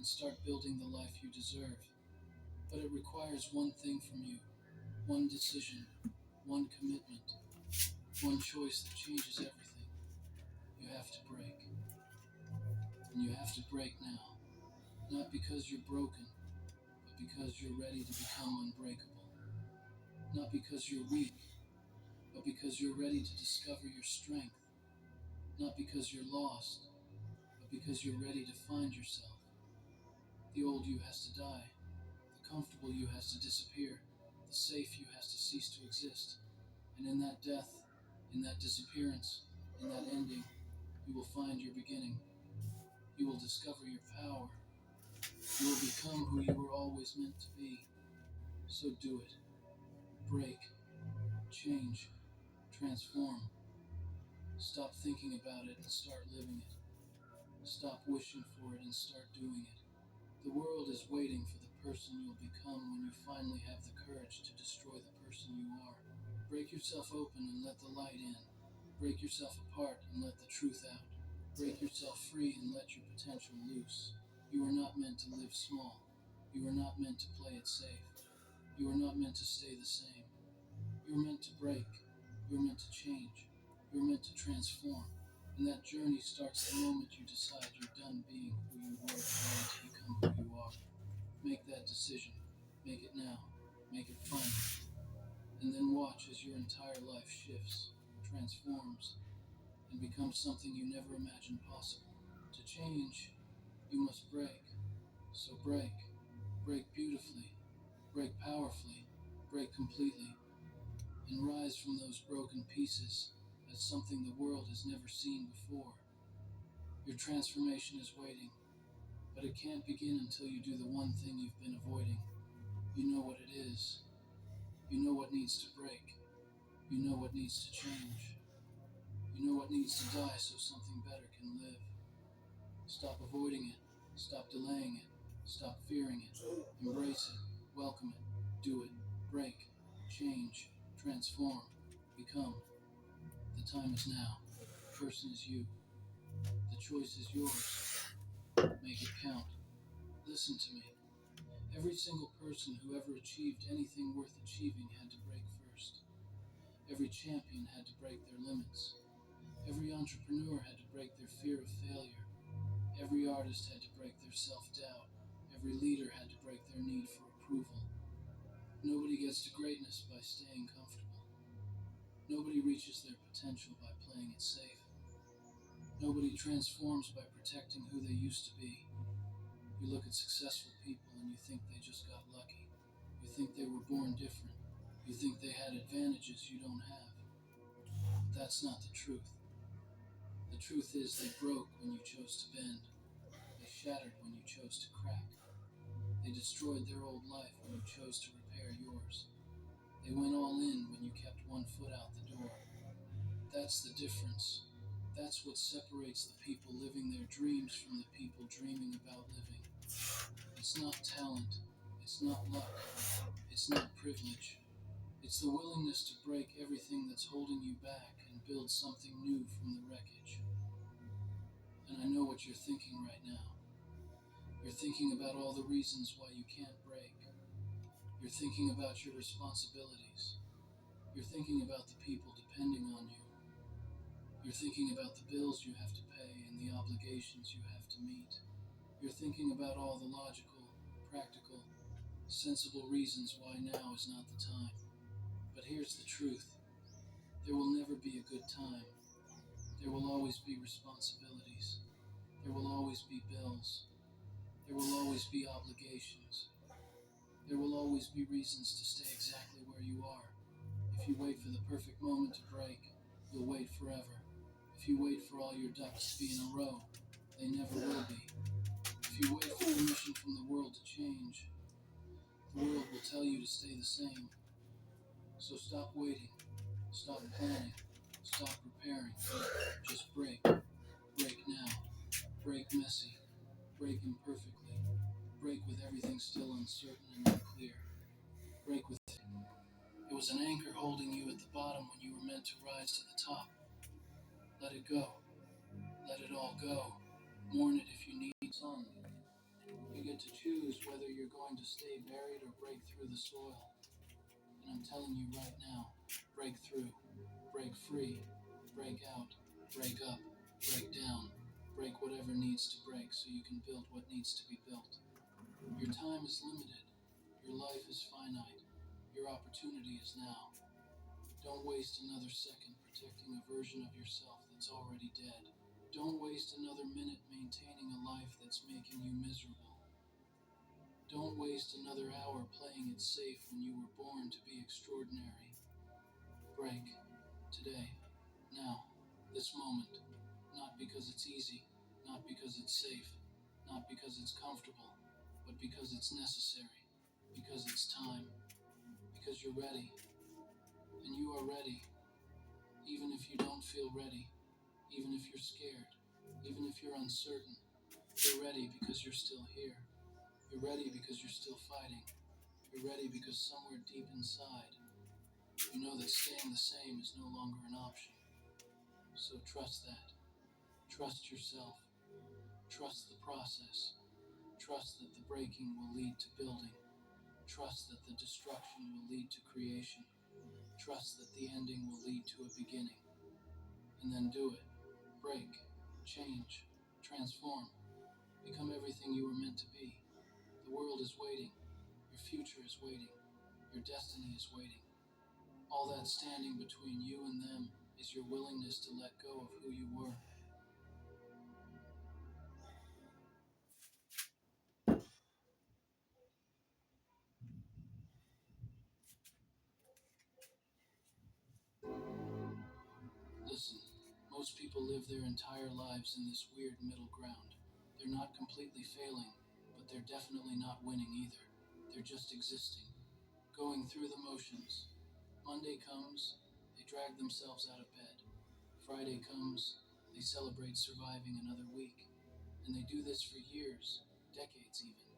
and start building the life you deserve. But it requires one thing from you, one decision, one commitment, one choice that changes everything. You have to break. And you have to break now. Not because you're broken, but because you're ready to become unbreakable. Not because you're weak, but because you're ready to discover your strength. Not because you're lost, but because you're ready to find yourself. The old you has to die. The comfortable you has to disappear. The safe you has to cease to exist. And in that death, in that disappearance, in that ending, you will find your beginning. You will discover your power. You will become who you were always meant to be. So do it. Break. Change. Transform. Stop thinking about it and start living it. Stop wishing for it and start doing it. The world is waiting for the person you'll become when you finally have the courage to destroy the person you are. Break yourself open and let the light in. Break yourself apart and let the truth out. Break yourself free and let your potential loose. You are not meant to live small. You are not meant to play it safe. You are not meant to stay the same. You're meant to break. You're meant to change. You're meant to transform. And that journey starts the moment you decide you're done being who you were and to become who you are. Make that decision. Make it now. Make it fun. And then watch as your entire life shifts, transforms, and becomes something you never imagined possible. To change, you must break. So break. Break beautifully. Break powerfully. Break completely. And rise from those broken pieces as something the world has never seen before. Your transformation is waiting, but it can't begin until you do the one thing you've been avoiding. You know what it is. You know what needs to break. You know what needs to change. You know what needs to die so something better can live. Stop avoiding it. Stop delaying it. Stop fearing it. Embrace it. Welcome it. Do it. Break. Change. Transform. Become. The time is now. The person is you. The choice is yours. Make it count. Listen to me. Every single person who ever achieved anything worth achieving had to break first. Every champion had to break their limits. Every entrepreneur had to break their fear of failure. Every artist had to break their self-doubt. Every leader had to break their need for approval. Nobody gets to greatness by staying comfortable. Nobody reaches their potential by playing it safe. Nobody transforms by protecting who they used to be. You look at successful people and you think they just got lucky. You think they were born different. You think they had advantages you don't have. But that's not the truth. The truth is they broke when you chose to bend. They shattered when you chose to crack. They destroyed their old life when you chose to repair yours. They went all in when you kept one foot out the door. That's the difference. That's what separates the people living their dreams from the people dreaming about living. It's not talent. It's not luck. It's not privilege. It's the willingness to break everything that's holding you back and build something new from the wreckage. And I know what you're thinking right now. You're thinking about all the reasons why you can't break. You're thinking about your responsibilities. You're thinking about the people depending on you. You're thinking about the bills you have to pay and the obligations you have to meet. You're thinking about all the logical, practical, sensible reasons why now is not the time. But here's the truth. There will never be a good time. There will always be responsibilities. There will always be bills. There will always be obligations. There will always be reasons to stay exactly where you are. If you wait for the perfect moment to break, you'll wait forever. If you wait for all your ducks to be in a row, they never will be. If you wait for permission from the world to change, the world will tell you to stay the same. So stop waiting. Stop planning. Stop preparing. Just break. Break now. Break messy. Break imperfectly. Break with everything still uncertain and unclear. Break with it. It was an anchor holding you at the bottom when you were meant to rise to the top. Let it go. Let it all go. Mourn it if you need sun. get to choose whether you're going to stay buried or break through the soil. And I'm telling you right now, break through, break free, break out, break up, break down, break whatever needs to break so you can build what needs to be built. Your time is limited. Your life is finite. Your opportunity is now. Don't waste another second protecting a version of yourself that's already dead. Don't waste another minute maintaining a life that's making you miserable. Don't waste another hour playing it safe when you were born to be extraordinary. Break. Today. Now. This moment. Not because it's easy. Not because it's safe. Not because it's comfortable. But because it's necessary. Because it's time. Because you're ready. And you are ready. Even if you don't feel ready. Even if you're scared. Even if you're uncertain. You're ready because you're still here. You're ready because you're still fighting. You're ready because somewhere deep inside, you know that staying the same is no longer an option. So trust that. Trust yourself. Trust the process. Trust that the breaking will lead to building. Trust that the destruction will lead to creation. Trust that the ending will lead to a beginning. And then do it. Break. Change. Transform. Become everything you were meant to be. The world is waiting. Your future is waiting. Your destiny is waiting. All that standing between you and them is your willingness to let go of who you were. Listen, most people live their entire lives in this weird middle ground. They're not completely failing, but they're definitely not winning either. They're just existing, going through the motions. Monday comes, they drag themselves out of bed. Friday comes, they celebrate surviving another week. And they do this for years, decades even.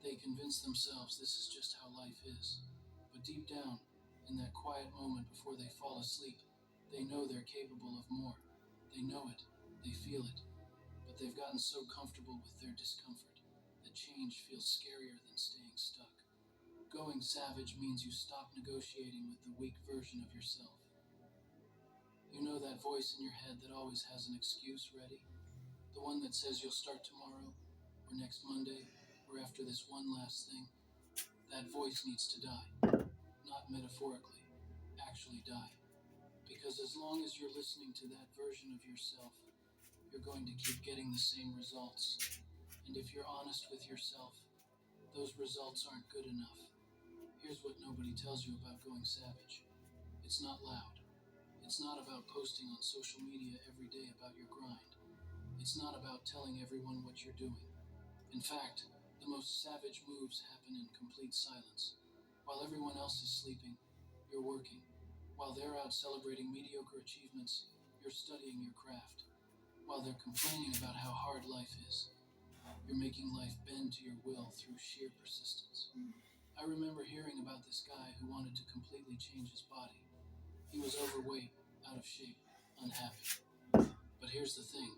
They convince themselves this is just how life is. But deep down, in that quiet moment before they fall asleep, they know they're capable of more. They know it, they feel it, but they've gotten so comfortable with their discomfort that change feels scarier than staying stuck. Going savage means you stop negotiating with the weak version of yourself. You know that voice in your head that always has an excuse ready? The one that says you'll start tomorrow, or next Monday, or after this one last thing. That voice needs to die. Not metaphorically, actually die. Because as long as you're listening to that version of yourself, you're going to keep getting the same results. And if you're honest with yourself, those results aren't good enough. Here's what nobody tells you about going savage. It's not loud. It's not about posting on social media every day about your grind. It's not about telling everyone what you're doing. In fact, the most savage moves happen in complete silence. While everyone else is sleeping, you're working. While they're out celebrating mediocre achievements, you're studying your craft. While they're complaining about how hard life is, you're making life bend to your will through sheer persistence. I remember hearing about this guy who wanted to completely change his body. He was overweight, out of shape, unhappy. But here's the thing.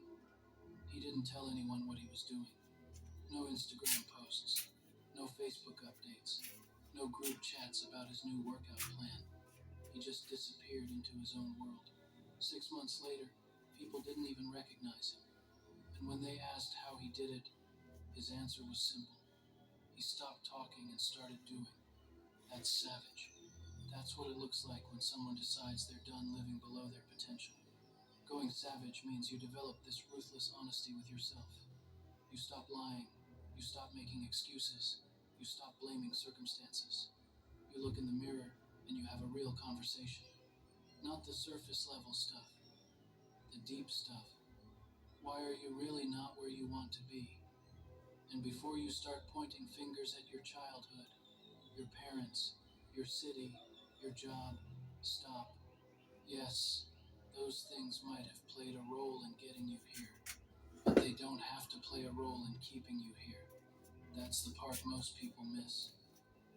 He didn't tell anyone what he was doing. No Instagram posts, no Facebook updates, no group chats about his new workout plan. He just disappeared into his own world. 6 months later, people didn't even recognize him. And when they asked how he did it, his answer was simple. He stopped talking and started doing. That's savage. That's what it looks like when someone decides they're done living below their potential. Going savage means you develop this ruthless honesty with yourself. You stop lying. You stop making excuses. You stop blaming circumstances. You look in the mirror and you have a real conversation. Not the surface level stuff. The deep stuff. Why are you really not where you want to be? And before you start pointing fingers at your childhood, your parents, your city, your job, stop. Yes, those things might have played a role in getting you here, but they don't have to play a role in keeping you here. That's the part most people miss.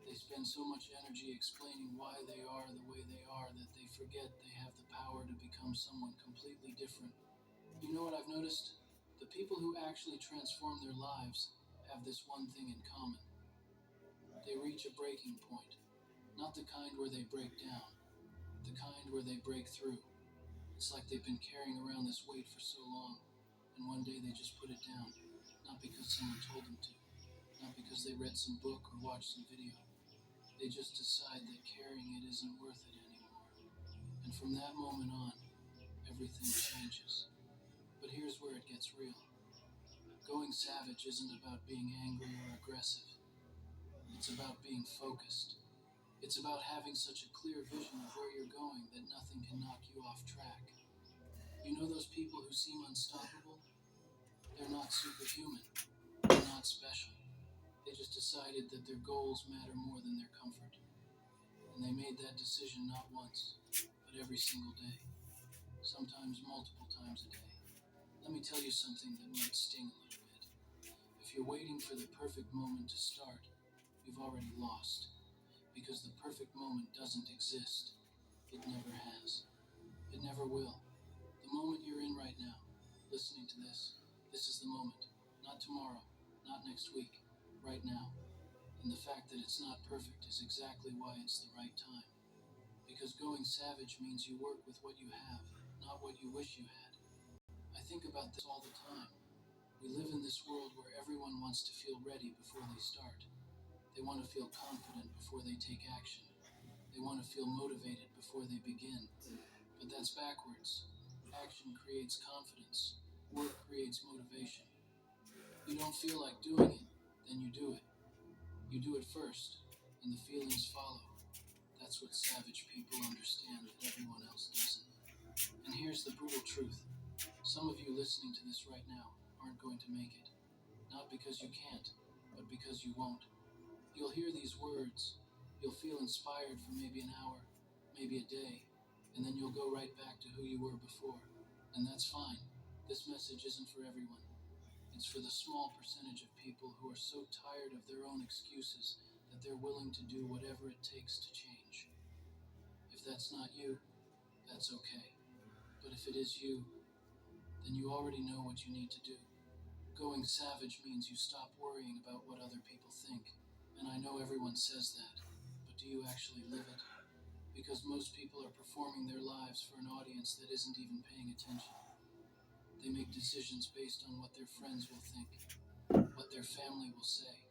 They spend so much energy explaining why they are the way they are that they forget they have the power to become someone completely different. You know what I've noticed? The people who actually transform their lives have this one thing in common. They reach a breaking point, not the kind where they break down, the kind where they break through. It's like they've been carrying around this weight for so long, and one day they just put it down, not because someone told them to, not because they read some book or watched some video. They just decide that carrying it isn't worth it anymore. And from that moment on, everything changes. But here's where it gets real. Going savage isn't about being angry or aggressive. It's about being focused. It's about having such a clear vision of where you're going that nothing can knock you off track. You know those people who seem unstoppable? They're not superhuman. They're not special. They just decided that their goals matter more than their comfort. And they made that decision not once, but every single day. Sometimes multiple times a day. Let me tell you something that might sting a little bit. If you're waiting for the perfect moment to start, you've already lost. Because the perfect moment doesn't exist. It never has. It never will. The moment you're in right now, listening to this is the moment. Not tomorrow, not next week, right now. And the fact that it's not perfect is exactly why it's the right time. Because going savage means you work with what you have, not what you wish you had. I think about this all the time. We live in this world where everyone wants to feel ready before they start. They want to feel confident before they take action. They want to feel motivated before they begin. But that's backwards. Action creates confidence. Work creates motivation. You don't feel like doing it, then you do it. You do it first, and the feelings follow. That's what savage people understand that everyone else doesn't. And here's the brutal truth. Some of you listening to this right now aren't going to make it. Not because you can't, but because you won't. You'll hear these words. You'll feel inspired for maybe an hour, maybe a day, and then you'll go right back to who you were before. And that's fine. This message isn't for everyone. It's for the small percentage of people who are so tired of their own excuses that they're willing to do whatever it takes to change. If that's not you, that's okay. But if it is you, then you already know what you need to do. Going savage means you stop worrying about what other people think. And I know everyone says that, but do you actually live it? Because most people are performing their lives for an audience that isn't even paying attention. They make decisions based on what their friends will think, what their family will say,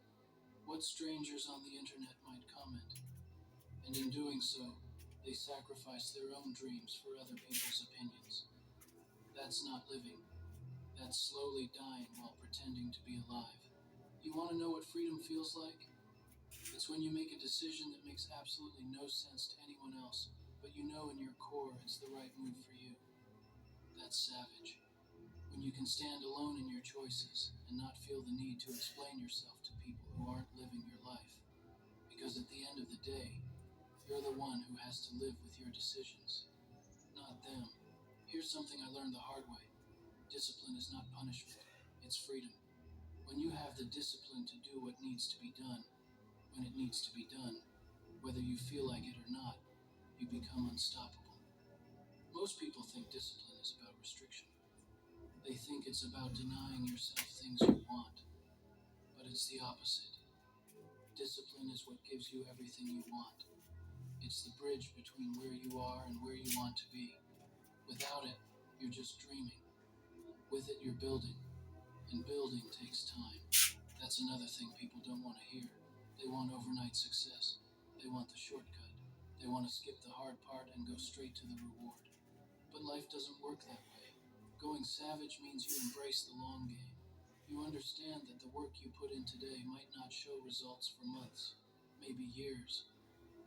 what strangers on the internet might comment. And in doing so, they sacrifice their own dreams for other people's opinions. That's not living. That's slowly dying while pretending to be alive. You want to know what freedom feels like? It's when you make a decision that makes absolutely no sense to anyone else, but you know in your core it's the right move for you. That's savage. When you can stand alone in your choices and not feel the need to explain yourself to people who aren't living your life. Because at the end of the day, you're the one who has to live with your decisions, not them. Here's something I learned the hard way. Discipline is not punishment, it's freedom. When you have the discipline to do what needs to be done, when it needs to be done, whether you feel like it or not, you become unstoppable. Most people think discipline is about restriction. They think it's about denying yourself things you want, but it's the opposite. Discipline is what gives you everything you want. It's the bridge between where you are and where you want to be. Without it, you're just dreaming. With it, you're building. And building takes time. That's another thing people don't want to hear. They want overnight success. They want the shortcut. They want to skip the hard part and go straight to the reward. But life doesn't work that way. Going savage means you embrace the long game. You understand that the work you put in today might not show results for months, maybe years,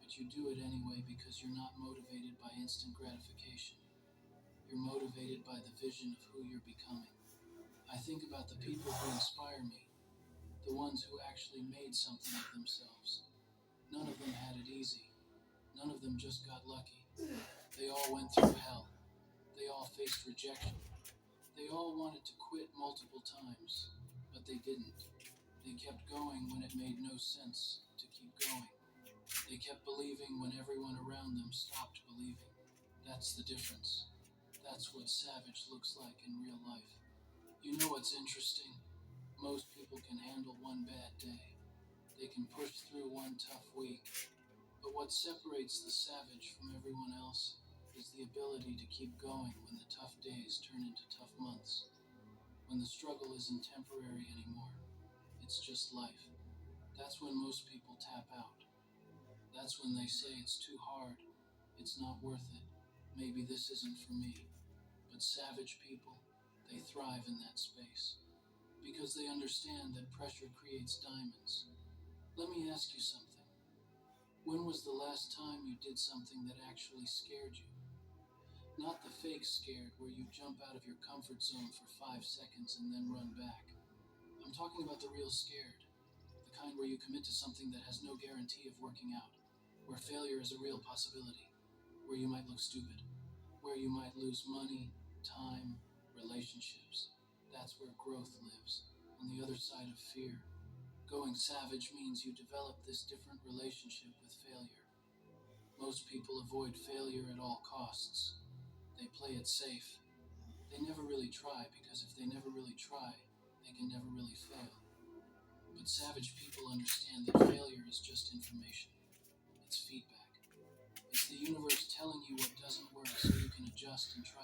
but you do it anyway because you're not motivated by instant gratification. You're motivated by the vision of who you're becoming. I think about the people who inspire me, the ones who actually made something of themselves. None of them had it easy. None of them just got lucky. They all went through hell. They all faced rejection. They all wanted to quit multiple times, but they didn't. They kept going when it made no sense to keep going. They kept believing when everyone around them stopped believing. That's the difference. That's what savage looks like in real life. You know what's interesting? Most people people can handle one bad day. They can push through one tough week. But what separates the savage from everyone else is the ability to keep going when the tough days turn into tough months. When the struggle isn't temporary anymore, it's just life. That's when most people tap out. That's when they say it's too hard, it's not worth it, maybe this isn't for me. But savage people, they thrive in that space because they understand that pressure creates diamonds. Let me ask you something. When was the last time you did something that actually scared you? Not the fake scared where you jump out of your comfort zone for 5 seconds and then run back. I'm talking about the real scared, the kind where you commit to something that has no guarantee of working out, where failure is a real possibility, where you might look stupid, where you might lose money, time, relationships. That's where growth lives, on the other side of fear. Going savage means you develop this different relationship with failure. Most people avoid failure at all costs. They play it safe. They never really try because if they never really try, they can never really fail. But savage people understand that failure is